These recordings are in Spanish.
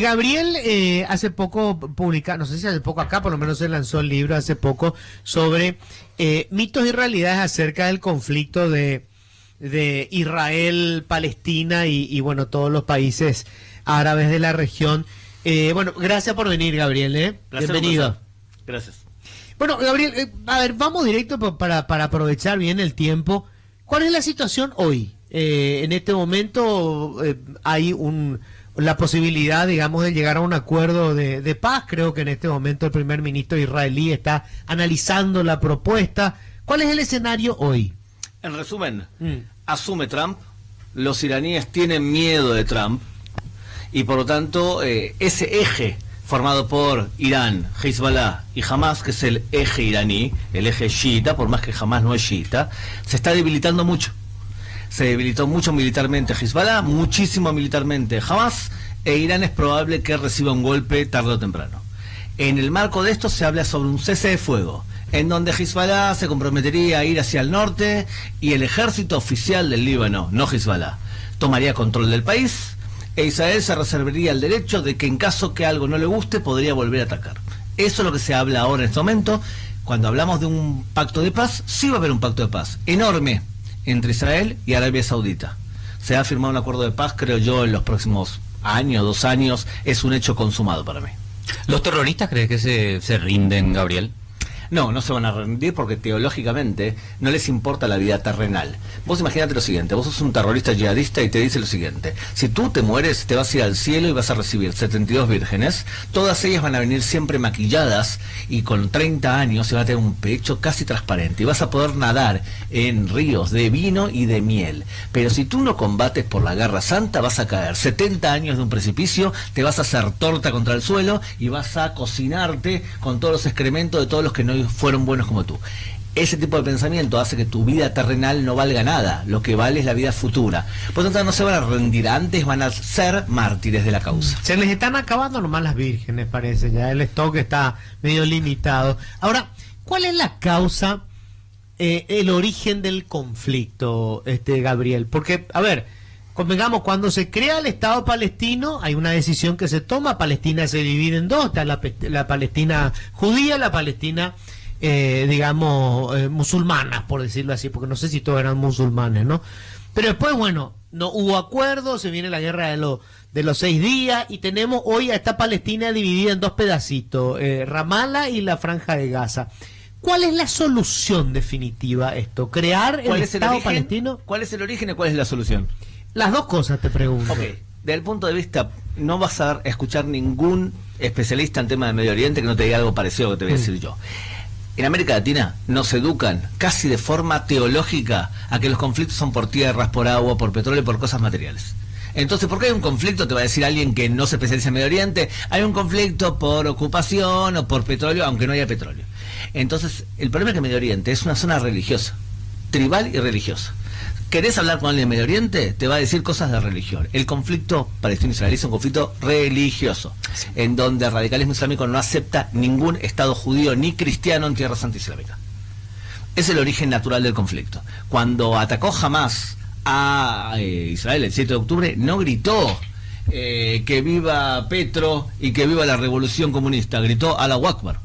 Gabriel hace poco publica, no sé si hace poco acá, por lo menos se lanzó el libro hace poco sobre mitos y realidades acerca del conflicto de Israel, Palestina y bueno, todos los países árabes de la región. Bueno, gracias por venir, Gabriel. Bienvenido. Gracias. Bueno, Gabriel, a ver, vamos directo para aprovechar bien el tiempo. ¿Cuál es la situación hoy? En este momento hay la posibilidad, digamos, de llegar a un acuerdo de paz. Creo que en este momento el primer ministro israelí está analizando la propuesta. ¿Cuál es el escenario hoy? En resumen, asume Trump, los iraníes tienen miedo de Trump y por lo tanto ese eje formado por Irán, Hezbollah y Hamas, que es el eje iraní, el eje chiita, por más que Hamas no es chiita, se está debilitando mucho. Se debilitó mucho militarmente Hezbollah, muchísimo militarmente Hamas, e Irán es probable que reciba un golpe tarde o temprano. En el marco de esto se habla sobre un cese de fuego, en donde Hezbollah se comprometería a ir hacia el norte y el ejército oficial del Líbano, no Hezbollah, tomaría control del país e Israel se reservaría el derecho de que en caso que algo no le guste podría volver a atacar. Eso es lo que se habla ahora en este momento. Cuando hablamos de un pacto de paz, sí va a haber un pacto de paz enorme entre Israel y Arabia Saudita. Se ha firmado un acuerdo de paz, creo yo, en los próximos años, 2 años. Es un hecho consumado para mí. ¿Los terroristas creen que se rinden, Gabriel? No, no se van a rendir porque teológicamente no les importa la vida terrenal. Vos imaginate lo siguiente, vos sos un terrorista yihadista y te dice lo siguiente: si tú te mueres, te vas a ir al cielo y vas a recibir 72 vírgenes, todas ellas van a venir siempre maquilladas y con 30 años se va a tener un pecho casi transparente y vas a poder nadar en ríos de vino y de miel. Pero si tú no combates por la guerra santa, vas a caer 70 años de un precipicio, te vas a hacer torta contra el suelo y vas a cocinarte con todos los excrementos de todos los que no fueron buenos como tú. Ese tipo de pensamiento hace que tu vida terrenal no valga nada, lo que vale es la vida futura. Por lo tanto, no se van a rendir antes, van a ser mártires de la causa. Se les están acabando nomás las vírgenes, parece, ya el stock está medio limitado. Ahora, ¿cuál es la causa, el origen del conflicto, Gabriel? Porque, a ver, convengamos, cuando se crea el Estado palestino, hay una decisión que se toma. Palestina se divide en dos: está la Palestina judía, la Palestina musulmana, por decirlo así, porque no sé si todos eran musulmanes, ¿no? Pero después, bueno, no hubo acuerdo, se viene la guerra de los 6 días y tenemos hoy a esta Palestina dividida en 2 pedacitos, Ramallah y la Franja de Gaza. ¿Cuál es la solución definitiva a esto? ¿Crear el Estado palestino? ¿Cuál es el origen y cuál es la solución? Las dos cosas te pregunto. Ok, desde el punto de vista, no vas a escuchar ningún especialista en tema de Medio Oriente que no te diga algo parecido a lo que te voy a decir yo. En América Latina nos educan casi de forma teológica a que los conflictos son por tierras, por agua, por petróleo, por cosas materiales. Entonces, ¿por qué hay un conflicto? Te va a decir alguien que no se especializa en Medio Oriente. Hay un conflicto por ocupación o por petróleo, aunque no haya petróleo. Entonces, el problema es que Medio Oriente es una zona religiosa, tribal y religiosa. ¿Querés hablar con alguien de Medio Oriente? Te va a decir cosas de religión. El conflicto palestino-israelí es un conflicto religioso, en donde el radicalismo islámico no acepta ningún Estado judío ni cristiano en tierra santa islámica. Es el origen natural del conflicto. Cuando atacó Hamas a Israel el 7 de octubre, no gritó que viva Petro y que viva la revolución comunista, gritó Allahu Akbar,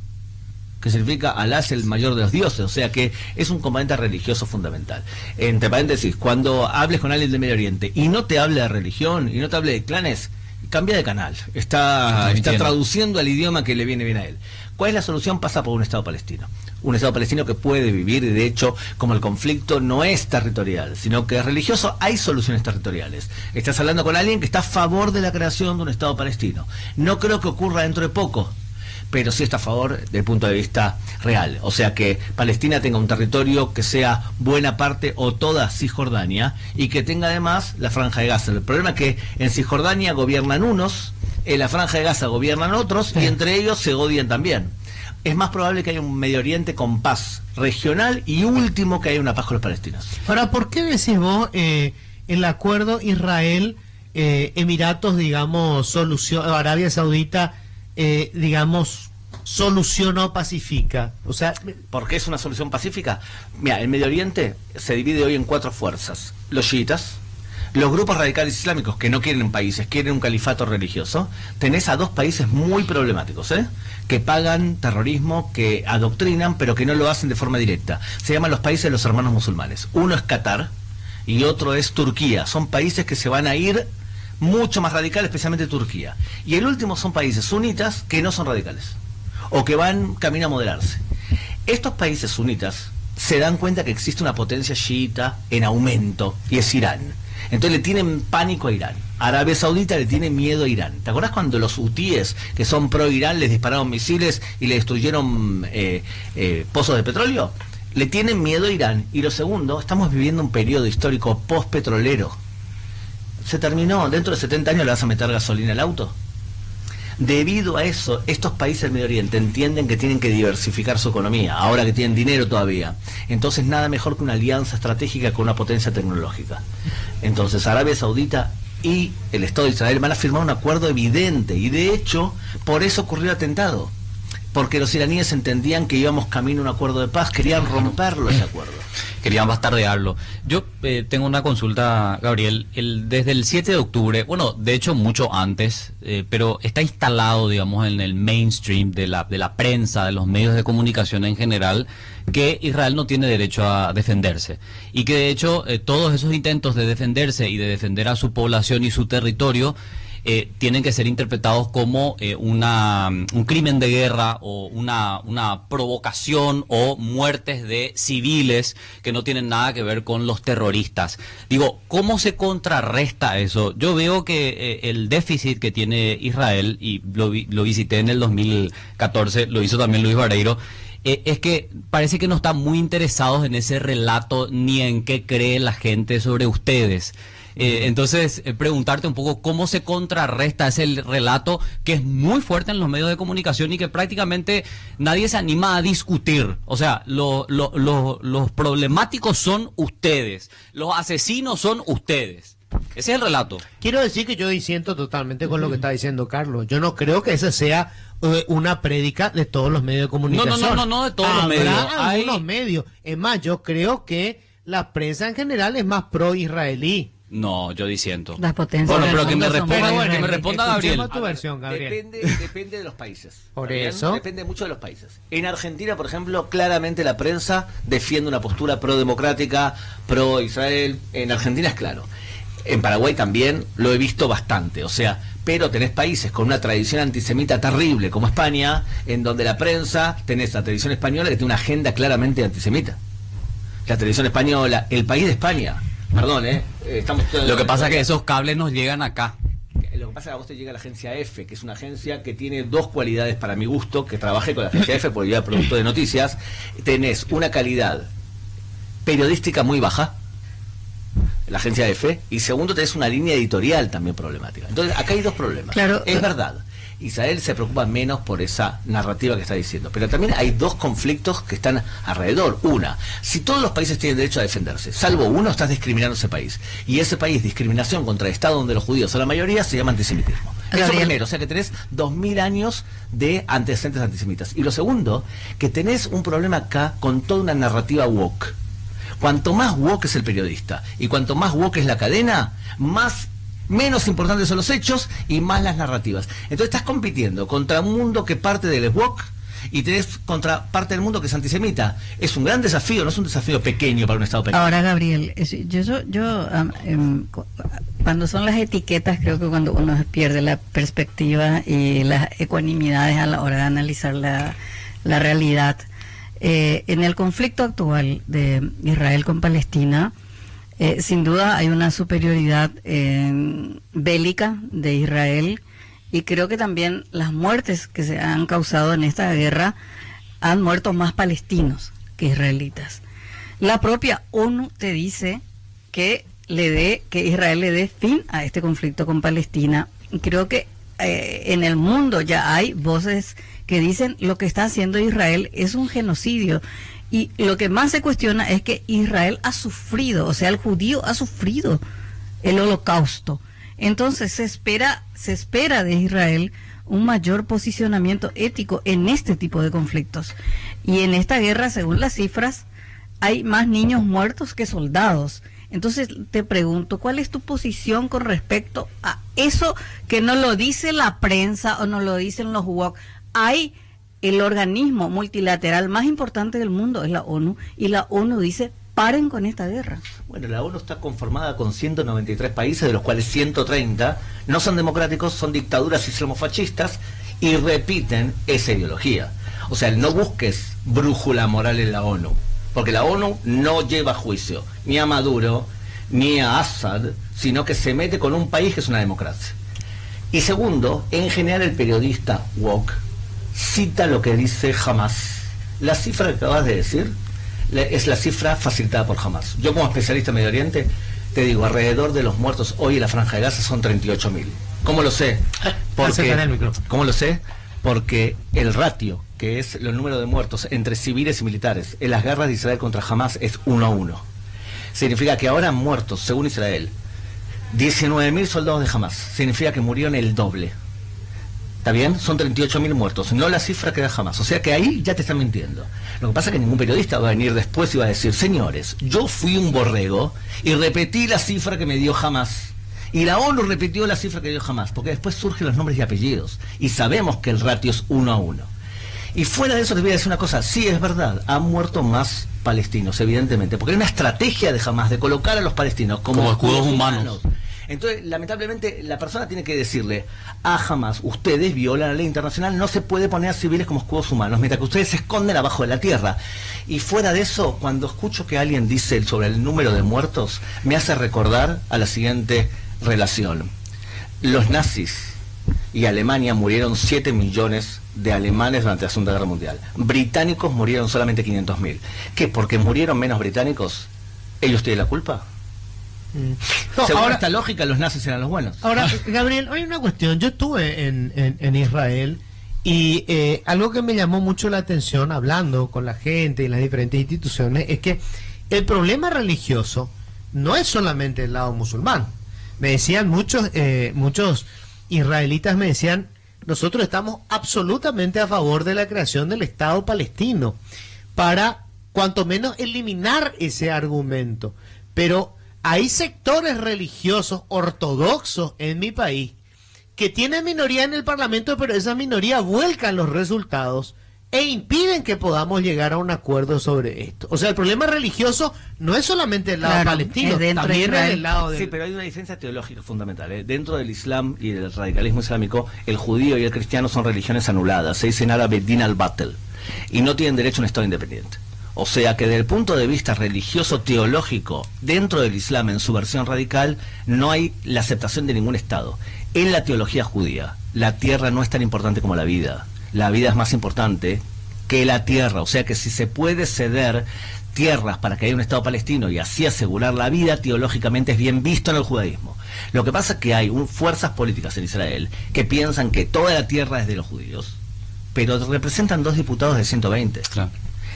que significa Alá es el mayor de los dioses, o sea que es un componente religioso fundamental. Entre paréntesis, cuando hables con alguien de Medio Oriente y no te hable de religión y no te hable de clanes, cambia de canal, está traduciendo al idioma que le viene bien a él. ¿Cuál es la solución? Pasa por un Estado palestino. Un Estado palestino que puede vivir, y de hecho, como el conflicto no es territorial, sino que es religioso, hay soluciones territoriales. Estás hablando con alguien que está a favor de la creación de un Estado palestino. No creo que ocurra dentro de poco, pero sí está a favor del punto de vista real. O sea, que Palestina tenga un territorio que sea buena parte o toda Cisjordania y que tenga además la Franja de Gaza. El problema es que en Cisjordania gobiernan unos, en la Franja de Gaza gobiernan otros y entre ellos se odian también. Es más probable que haya un Medio Oriente con paz regional y último que haya una paz con los palestinos. Ahora, ¿por qué decís vos el acuerdo Israel, Emiratos, digamos, Arabia Saudita, digamos, soluciona o pacifica? O sea, ¿por qué es una solución pacífica? Mira, el Medio Oriente se divide hoy en 4 fuerzas: los chiitas, los grupos radicales islámicos que no quieren países, quieren un califato religioso, tenés a dos países muy problemáticos, que pagan terrorismo, que adoctrinan, pero que no lo hacen de forma directa. Se llaman los países de los hermanos musulmanes. Uno es Qatar y otro es Turquía. Son países que se van a ir mucho más radicales, especialmente Turquía. Y el último son países sunitas que no son radicales, o que van camino a moderarse. Estos países sunitas se dan cuenta que existe una potencia chiita en aumento, y es Irán. Entonces le tienen pánico a Irán. Arabia Saudita le tiene miedo a Irán. ¿Te acordás cuando los hutíes, que son pro Irán, les dispararon misiles y le destruyeron pozos de petróleo? Le tienen miedo a Irán. Y lo segundo, estamos viviendo un periodo histórico post-petrolero. Se terminó. Dentro de 70 años le vas a meter gasolina al auto. Debido a eso, estos países del Medio Oriente entienden que tienen que diversificar su economía, ahora que tienen dinero todavía. Entonces nada mejor que una alianza estratégica con una potencia tecnológica. Entonces Arabia Saudita y el Estado de Israel van a firmar un acuerdo evidente, y de hecho por eso ocurrió el atentado, porque los iraníes entendían que íbamos camino a un acuerdo de paz, querían romperlo ese acuerdo. Querían bastardearlo. Yo tengo una consulta, Gabriel. Desde el 7 de octubre, bueno, de hecho mucho antes, pero está instalado, digamos, en el mainstream de la prensa, de los medios de comunicación en general, que Israel no tiene derecho a defenderse. Y que de hecho todos esos intentos de defenderse y de defender a su población y su territorio tienen que ser interpretados como un crimen de guerra o una provocación o muertes de civiles que no tienen nada que ver con los terroristas. Digo, ¿cómo se contrarresta eso? Yo veo que el déficit que tiene Israel, y lo visité en el 2014, lo hizo también Luis Vareiro, es que parece que no están muy interesados en ese relato ni en qué cree la gente sobre ustedes. Entonces, preguntarte un poco cómo se contrarresta ese relato que es muy fuerte en los medios de comunicación y que prácticamente nadie se anima a discutir. O sea, los problemáticos son ustedes, los asesinos son ustedes. Ese es el relato. Quiero decir que yo disiento totalmente con lo que está diciendo Carlos. Yo no creo que esa sea una prédica de todos los medios de comunicación. No de todos los medios. Algunos medios. Es más, yo creo que la prensa en general es más pro-israelí. No, yo disiento. Las potencias. Bueno, pero que me Pero responda Gabriel. Tu versión, Gabriel. Depende de los países. Por ¿También? eso. Depende mucho de los países. En Argentina, por ejemplo, claramente la prensa defiende una postura pro-democrática, pro-Israel. En Argentina es claro. En Paraguay también lo he visto bastante. O sea, pero tenés países con una tradición antisemita terrible, como España, en donde la prensa, tenés la televisión española que tiene una agenda claramente antisemita. La televisión española, el país de España. Perdón, Lo que pasa es que esos cables nos llegan acá. Lo que pasa es que a vos te llega la agencia EFE, que es una agencia que tiene dos cualidades para mi gusto, que trabajé con la agencia EFE porque yo era productor de noticias. Tenés una calidad periodística muy baja, la agencia EFE, y segundo tenés una línea editorial también problemática. Entonces acá hay dos problemas. Claro. Es verdad, Israel se preocupa menos por esa narrativa que está diciendo, pero también hay dos conflictos que están alrededor. Una, si todos los países tienen derecho a defenderse, salvo uno, estás discriminando a ese país, y ese país, discriminación contra el Estado donde los judíos son la mayoría, se llama antisemitismo. Eso primero, o sea que tenés 2000 años de antecedentes antisemitas. Y lo segundo, que tenés un problema acá con toda una narrativa woke. Cuanto más woke es el periodista y cuanto más woke es la cadena, menos importantes son los hechos y más las narrativas. Entonces estás compitiendo contra un mundo que parte del woke y tenés contra parte del mundo que es antisemita. Es un gran desafío, no es un desafío pequeño para un Estado pequeño. Ahora, Gabriel, cuando son las etiquetas, creo que cuando uno pierde la perspectiva y las ecuanimidades a la hora de analizar la realidad. En el conflicto actual de Israel con Palestina, sin duda hay una superioridad bélica de Israel, y creo que también las muertes que se han causado en esta guerra han muerto más palestinos que israelitas. La propia ONU te dice que Israel le dé fin a este conflicto con Palestina. Y creo que en el mundo ya hay voces que dicen lo que está haciendo Israel es un genocidio. Y lo que más se cuestiona es que Israel ha sufrido, o sea, el judío ha sufrido el holocausto. Entonces se espera de Israel un mayor posicionamiento ético en este tipo de conflictos. Y en esta guerra, según las cifras, hay más niños muertos que soldados. Entonces te pregunto, ¿cuál es tu posición con respecto a eso que no lo dice la prensa o no lo dicen los WOC? Hay el organismo multilateral más importante del mundo, es la ONU, y la ONU dice, paren con esta guerra. Bueno, la ONU está conformada con 193 países, de los cuales 130 no son democráticos, son dictaduras islamofascistas y repiten esa ideología. O sea, no busques brújula moral en la ONU, porque la ONU no lleva a juicio ni a Maduro ni a Assad, sino que se mete con un país que es una democracia. Y segundo, en general el periodista woke cita lo que dice Hamas. La cifra que acabas de decir es la cifra facilitada por Hamas. Yo como especialista en Medio Oriente te digo, alrededor de los muertos hoy en la Franja de Gaza son 38.000. ¿Cómo lo sé? ¿Cómo lo sé? Porque el ratio, que es el número de muertos entre civiles y militares en las guerras de Israel contra Hamas, es 1-1. Significa que ahora han muerto, según Israel, 19.000 soldados de Hamas. Significa que murieron el doble. ¿Está bien? Son 38.000 muertos, no la cifra que da Hamas. O sea que ahí ya te están mintiendo. Lo que pasa es que ningún periodista va a venir después y va a decir, señores, yo fui un borrego y repetí la cifra que me dio Hamas. Y la ONU repitió la cifra que dio Hamas, porque después surgen los nombres y apellidos. Y sabemos que el ratio es 1-1. Y fuera de eso te voy a decir una cosa, sí es verdad, han muerto más palestinos, evidentemente, porque hay una estrategia de Hamas de colocar a los palestinos como escudos humanos. Entonces, lamentablemente, la persona tiene que decirle a Hamas, ustedes violan la ley internacional, no se puede poner a civiles como escudos humanos, mientras que ustedes se esconden abajo de la tierra. Y fuera de eso, cuando escucho que alguien dice sobre el número de muertos, me hace recordar a la siguiente relación. Los nazis y Alemania murieron 7 millones de alemanes durante la Segunda Guerra Mundial. Británicos murieron solamente 500.000. ¿Qué? ¿Porque murieron menos británicos? ¿Ellos tienen la culpa? No, según ahora, esta lógica, los nazis eran los buenos. Ahora, Gabriel, hay una cuestión. Yo estuve en Israel y algo que me llamó mucho la atención hablando con la gente y las diferentes instituciones es que el problema religioso no es solamente el lado musulmán. Me decían muchos israelitas, me decían, nosotros estamos absolutamente a favor de la creación del Estado palestino para cuanto menos eliminar ese argumento, pero hay sectores religiosos ortodoxos en mi país que tienen minoría en el Parlamento, pero esa minoría vuelcan los resultados e impiden que podamos llegar a un acuerdo sobre esto. O sea, el problema religioso no es solamente el lado palestino, también es el lado de... Sí, pero hay una diferencia teológica fundamental. Dentro del Islam y del radicalismo islámico, el judío y el cristiano son religiones anuladas. Se dice en árabe din al-batel. Y no tienen derecho a un Estado independiente. O sea que desde el punto de vista religioso teológico, dentro del Islam en su versión radical, no hay la aceptación de ningún Estado. En la teología judía, la tierra no es tan importante como la vida. La vida es más importante que la tierra. O sea que si se puede ceder tierras para que haya un Estado palestino y así asegurar la vida, teológicamente es bien visto en el judaísmo. Lo que pasa es que hay fuerzas políticas en Israel que piensan que toda la tierra es de los judíos, pero representan 2 diputados de 120. Claro.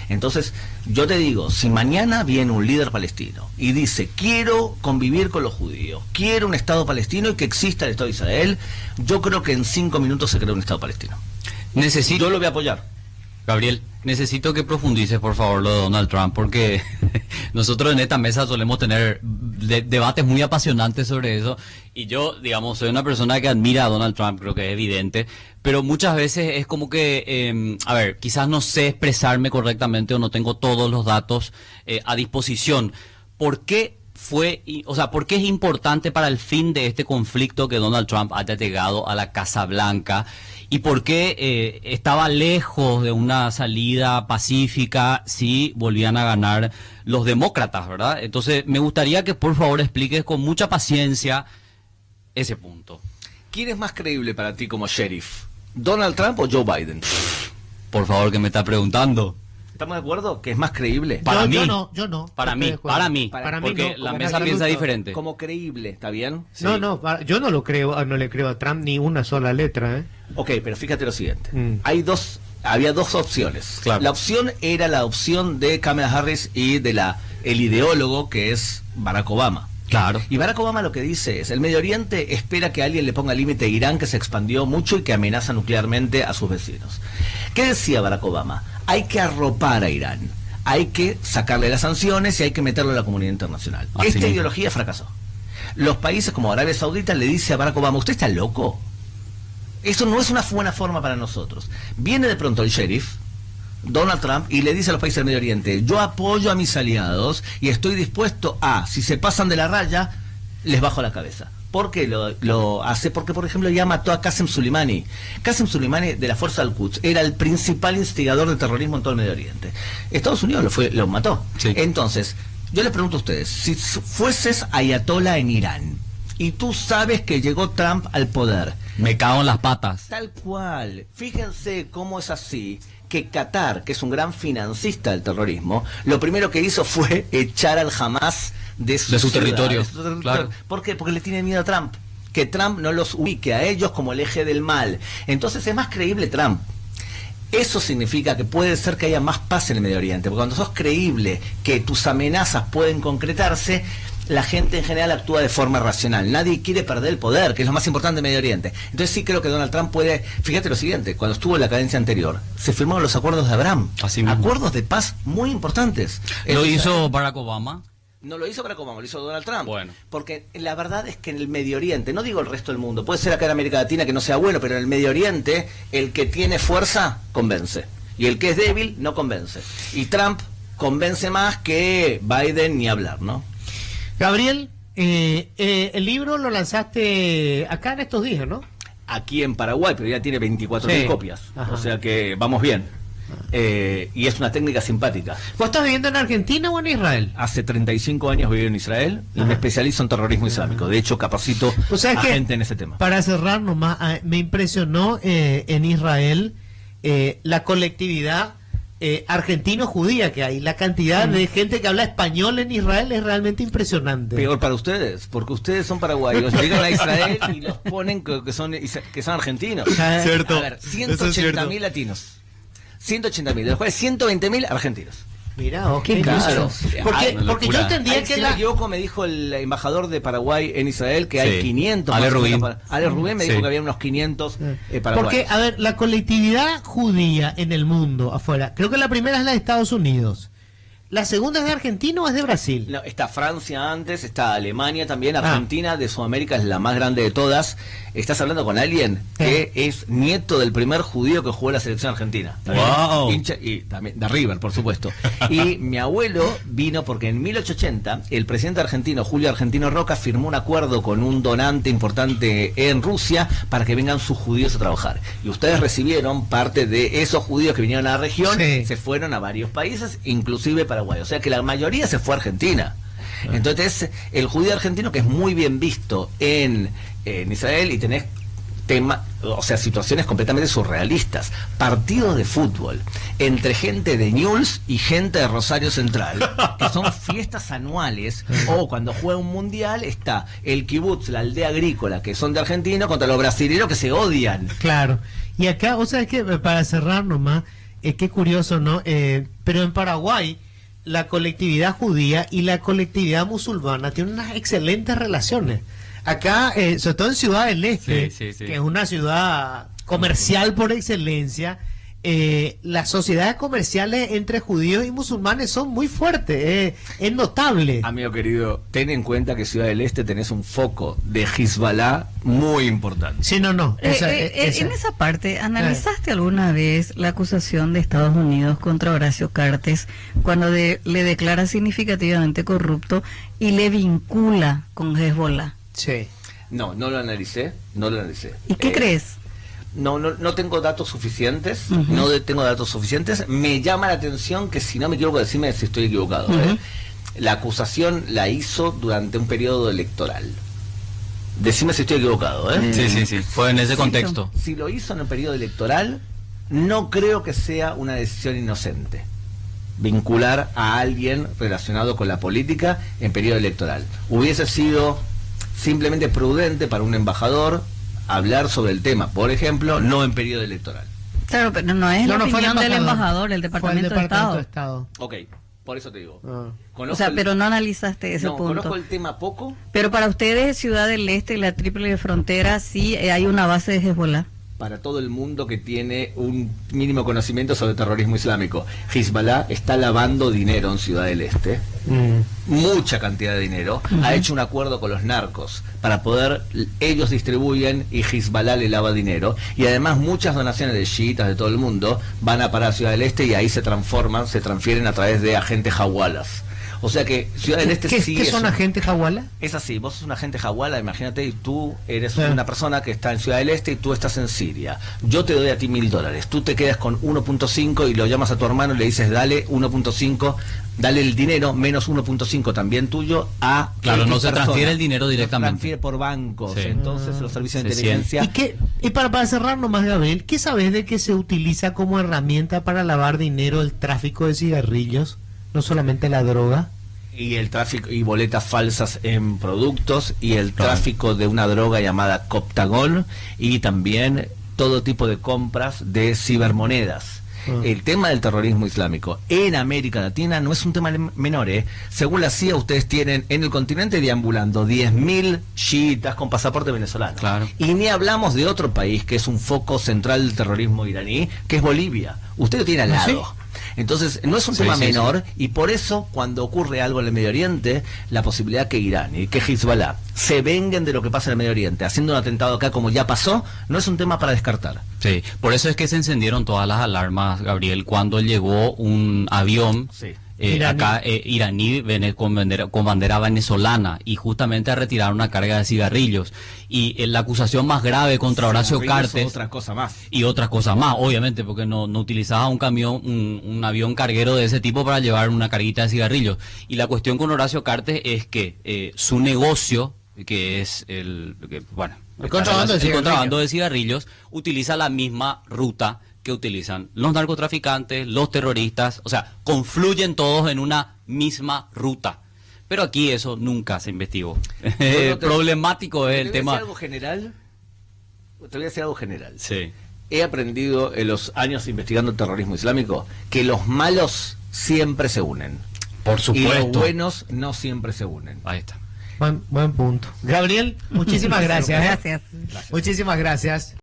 Entonces, yo te digo, si mañana viene un líder palestino y dice, quiero convivir con los judíos, quiero un Estado palestino y que exista el Estado de Israel, yo creo que en 5 minutos se crea un Estado palestino. Yo lo voy a apoyar. Gabriel, necesito que profundices, por favor, lo de Donald Trump, porque nosotros en esta mesa solemos tener debates muy apasionantes sobre eso, y yo, digamos, soy una persona que admira a Donald Trump, creo que es evidente, pero muchas veces es como que, quizás no sé expresarme correctamente o no tengo todos los datos a disposición. ¿Por qué por qué es importante para el fin de este conflicto que Donald Trump haya llegado a la Casa Blanca? ¿Y por qué estaba lejos de una salida pacífica si volvían a ganar los demócratas, verdad? Entonces, me gustaría que por favor expliques con mucha paciencia ese punto. ¿Quién es más creíble para ti como sheriff? ¿Donald Trump o Joe Biden? Por favor, que me está preguntando. ¿Estamos de acuerdo que es más creíble? Para mí. Yo no. Para mí, porque no, la mesa piensa diferente. Como creíble, ¿está bien? Sí. Yo no lo creo, no le creo a Trump ni una sola letra, ¿eh? Ok, pero fíjate lo siguiente. Había dos opciones. Claro. La opción era la opción de Kamala Harris y de el ideólogo que es Barack Obama. Claro. Y Barack Obama lo que dice es, el Medio Oriente espera que alguien le ponga límite a Irán, que se expandió mucho y que amenaza nuclearmente a sus vecinos. ¿Qué decía Barack Obama? Hay que arropar a Irán. hay que sacarle las sanciones y hay que meterlo a la comunidad internacional. Así Esta mismo. ideología fracasó. Los países como Arabia Saudita le dice a Barack Obama, ¿usted está loco? Eso no es una buena forma para nosotros. Viene de pronto el sheriff, Donald Trump, y le dice a los países del Medio Oriente, yo apoyo a mis aliados y estoy dispuesto a, si se pasan de la raya, les bajo la cabeza. ¿Por qué lo hace? Porque, por ejemplo, ya mató a Qasem Soleimani. Qasem Soleimani, de la Fuerza Al-Quds, era el principal instigador de terrorismo en todo el Medio Oriente. Estados Unidos lo mató. Sí. Entonces, yo les pregunto a ustedes, si fueses ayatollah en Irán, y tú sabes que llegó Trump al poder, Me cago en las patas. tal cual, fíjense cómo es así, que Qatar, que es un gran financista del terrorismo, lo primero que hizo fue echar al Hamas de su De su ciudad, territorio, de su territorio. claro. ¿Por qué? Porque le tiene miedo a Trump. Que Trump no los ubique a ellos como el eje del mal. Entonces es más creíble Trump. Eso significa que puede ser que haya más paz en el Medio Oriente, porque cuando sos creíble que tus amenazas pueden concretarse, la gente en general actúa de forma racional. Nadie quiere perder el poder, que es lo más importante en Medio Oriente. Entonces sí creo que Donald Trump puede... Fíjate lo siguiente, cuando estuvo en la cadencia anterior, se firmaron los acuerdos de Abraham. Así mismo. Acuerdos de paz muy importantes. Lo Entonces, hizo Barack Obama. no lo hizo Barack Obama, lo hizo Donald Trump. Bueno. Porque la verdad es que en el Medio Oriente, no digo el resto del mundo, puede ser acá en América Latina que no sea bueno, pero en el Medio Oriente el que tiene fuerza convence. Y el que es débil no convence. Y Trump convence más que Biden ni hablar, ¿no? Gabriel, el libro lo lanzaste acá en estos días, ¿no? Aquí en Paraguay, pero ya tiene 24.000 Sí. copias. Ajá. O sea que vamos bien. Y es una técnica simpática. ¿Vos estás viviendo en Argentina o en Israel? Hace 35 años viví en Israel y Ajá. me especializo en terrorismo islámico. De hecho, capacito O sea, a que, gente en ese tema. para cerrar nomás, me impresionó en Israel la colectividad argentino-judía que hay. La cantidad de gente que habla español en Israel es realmente impresionante. Peor para ustedes, porque ustedes son paraguayos, llegan a Israel y los ponen que son argentinos. Cierto. A ver, 180.000 latinos. 180.000, de los cuales 120.000 argentinos. Mira, vos, Qué qué Claro. muchos. Porque, una porque yo locura. entendía Ay, que si la... me equivoco, me dijo el embajador de Paraguay en Israel que hay Sí. 500. Ale más o menos Rubín. Ale Rubén me dijo Sí. que había unos 500 paraguayos. Porque, a ver, la colectividad judía en el mundo afuera, creo que la primera es la de Estados Unidos. ¿La segunda es de Argentina o es de Brasil? No, está Francia antes, está Alemania también, Argentina de Sudamérica es la más grande de todas. Estás hablando con alguien que es nieto del primer judío que jugó en la selección argentina. Wow. Hincha, y también de River, por supuesto. Y mi abuelo vino porque en 1880 el presidente argentino, Julio Argentino Roca, firmó un acuerdo con un donante importante en Rusia para que vengan sus judíos a trabajar. Y ustedes recibieron parte de esos judíos que vinieron a la región, Sí. se fueron a varios países, inclusive Paraguay. O sea que la mayoría se fue a Argentina. Entonces, el judío argentino, que es muy bien visto en Israel, y tenés situaciones completamente surrealistas, partidos de fútbol entre gente de Newell's y gente de Rosario Central, que son fiestas anuales, o cuando juega un mundial está el kibutz, la aldea agrícola, que son de argentinos, contra los brasileños que se odian. Claro. Y acá, o sea, es que para cerrar nomás, qué curioso, ¿no? Pero en Paraguay, la colectividad judía y la colectividad musulmana tienen unas excelentes relaciones. Acá, sobre todo en Ciudad del Este, Sí, sí, sí. que es una ciudad comercial por excelencia, las sociedades comerciales entre judíos y musulmanes son muy fuertes, es notable. Amigo querido, ten en cuenta que Ciudad del Este tenés un foco de Hezbollah muy importante. Sí, no. Esa. En esa parte, ¿analizaste alguna vez la acusación de Estados Unidos contra Horacio Cartes cuando le declara significativamente corrupto y le vincula con Hezbollah? Sí. No lo analicé. ¿Y qué crees? No tengo datos suficientes, Ujú. tengo datos suficientes. Me llama la atención que, si no me equivoco, decime si estoy equivocado. Ujú. La acusación la hizo durante un periodo electoral. Decime si estoy equivocado, Sí. Fue en ese contexto. Si lo hizo en el periodo electoral, no creo que sea una decisión inocente vincular a alguien relacionado con la política en periodo electoral. Hubiese sido simplemente prudente para un embajador hablar sobre el tema, por ejemplo, no en periodo electoral. Claro, pero no es la fue el opinión del embajador, embajador, el fue Departamento de Estado. Ok, por eso te digo. Ah. O sea, pero no analizaste ese punto. Conozco el tema poco. Pero para ustedes, Ciudad del Este y la Triple Frontera, sí hay una base de Hezbollah. para todo el mundo que tiene un mínimo conocimiento sobre terrorismo islámico. Hezbollah está lavando dinero en Ciudad del Este, mucha cantidad de dinero, ha hecho un acuerdo con los narcos para poder, ellos distribuyen y Hezbollah le lava dinero, y además muchas donaciones de chiitas de todo el mundo van a parar a Ciudad del Este y ahí se transfieren a través de agentes jawalas. O sea que Ciudad del Este sí ¿Qué son una... agentes jawala? Es así, vos sos un agente jawala, imagínate, y tú eres una persona que está en Ciudad del Este y tú estás en Siria. Yo te doy a ti $1000, tú te quedas con 1.5 y lo llamas a tu hermano y le dices, dale 1.5, dale el dinero menos 1.5 también tuyo a... Claro, no se persona. transfiere el dinero directamente. Se transfiere por bancos, Sí. entonces los servicios de Se inteligencia... Y para cerrar nomás, Gabriel, ¿qué sabes de que se utiliza como herramienta para lavar dinero el tráfico de cigarrillos? No solamente la droga. Y el tráfico y boletas falsas en productos y el Claro. tráfico de una droga llamada Coptagol y también todo tipo de compras de cibermonedas. El tema del terrorismo islámico en América Latina no es un tema menor, ¿eh? Según la CIA, ustedes tienen en el continente deambulando 10.000 chiitas con pasaporte venezolano. Claro. Y ni hablamos de otro país que es un foco central del terrorismo iraní, que es Bolivia. Usted lo tiene al ¿Ah, sí? lado. Entonces, no es un Sí, tema sí, menor, y por eso, cuando ocurre algo en el Medio Oriente, la posibilidad que Irán y que Hezbollah se vengan de lo que pasa en el Medio Oriente, haciendo un atentado acá como ya pasó, no es un tema para descartar. Sí, por eso es que se encendieron todas las alarmas, Gabriel, cuando llegó un avión Sí. iraní con bandera venezolana y justamente a retirar una carga de cigarrillos. Y la acusación más grave contra Horacio Cigarrillos Cartes... o otra cosa más. Y otras cosas más, obviamente, porque no utilizaba un camión, un avión carguero de ese tipo para llevar una carguita de cigarrillos. Y la cuestión con Horacio Cartes es que su negocio, que es el contrabando de cigarrillos, utiliza la misma ruta que utilizan los narcotraficantes, los terroristas, o sea, confluyen todos en una misma ruta. Pero aquí eso nunca se investigó. Problemático es el tema. Te voy a decir algo general. Sí. He aprendido en los años investigando el terrorismo islámico que los malos siempre se unen. Por Y supuesto. los buenos no siempre se unen. Ahí está. Buen punto. Gabriel, muchísimas gracias. Gracias. Muchísimas gracias.